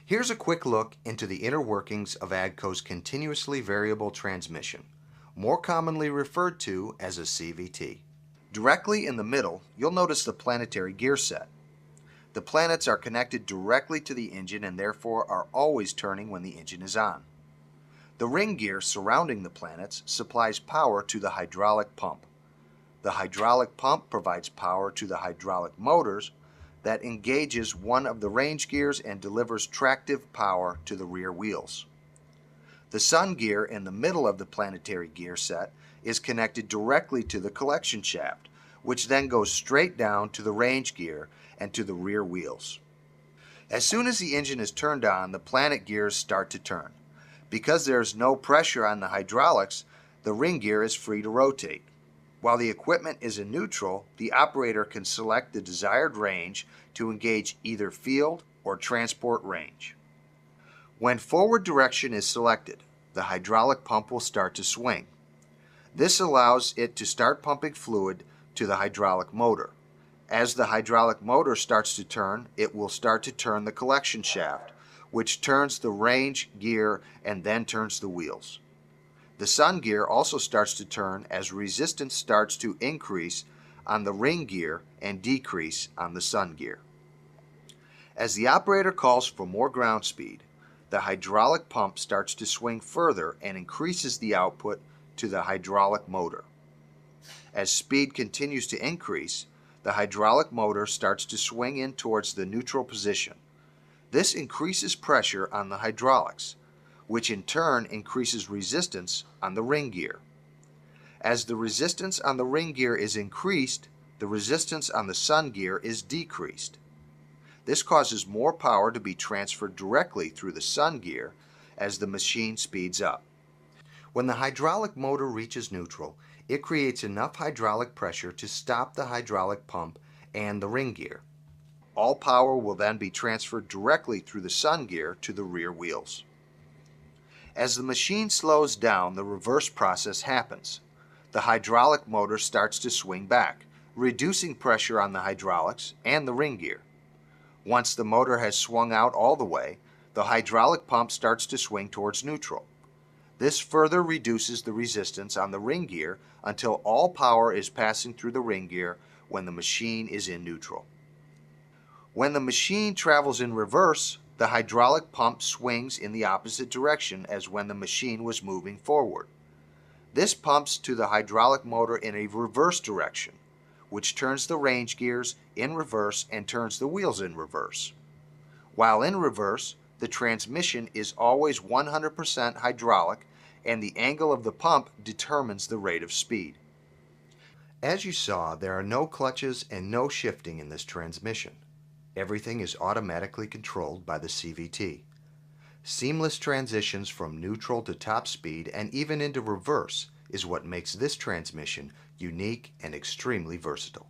Here's a quick look into the inner workings of AGCO's continuously variable transmission, more commonly referred to as a CVT. Directly in the middle, you'll notice the planetary gear set. The planets are connected directly to the engine and therefore are always turning when the engine is on. The ring gear surrounding the planets supplies power to the hydraulic pump. The hydraulic pump provides power to the hydraulic motors that engages one of the range gears and delivers tractive power to the rear wheels. The sun gear in the middle of the planetary gear set is connected directly to the collection shaft, which then goes straight down to the range gear and to the rear wheels. As soon as the engine is turned on, the planet gears start to turn. Because there is no pressure on the hydraulics, the ring gear is free to rotate. While the equipment is in neutral, the operator can select the desired range to engage either field or transport range. When forward direction is selected, the hydraulic pump will start to swing. This allows it to start pumping fluid to the hydraulic motor. As the hydraulic motor starts to turn, it will start to turn the collection shaft, which turns the range gear and then turns the wheels. The sun gear also starts to turn as resistance starts to increase on the ring gear and decrease on the sun gear. As the operator calls for more ground speed, the hydraulic pump starts to swing further and increases the output to the hydraulic motor. As speed continues to increase, the hydraulic motor starts to swing in towards the neutral position. This increases pressure on the hydraulics, which in turn increases resistance on the ring gear. As the resistance on the ring gear is increased, the resistance on the sun gear is decreased. This causes more power to be transferred directly through the sun gear as the machine speeds up. When the hydraulic motor reaches neutral, it creates enough hydraulic pressure to stop the hydraulic pump and the ring gear. All power will then be transferred directly through the sun gear to the rear wheels. As the machine slows down, the reverse process happens. The hydraulic motor starts to swing back, reducing pressure on the hydraulics and the ring gear. Once the motor has swung out all the way, the hydraulic pump starts to swing towards neutral. This further reduces the resistance on the ring gear until all power is passing through the ring gear when the machine is in neutral. When the machine travels in reverse, the hydraulic pump swings in the opposite direction as when the machine was moving forward. This pumps to the hydraulic motor in a reverse direction, which turns the range gears in reverse and turns the wheels in reverse. While in reverse, the transmission is always 100% hydraulic, and the angle of the pump determines the rate of speed. As you saw, there are no clutches and no shifting in this transmission. Everything is automatically controlled by the CVT. Seamless transitions from neutral to top speed and even into reverse is what makes this transmission unique and extremely versatile.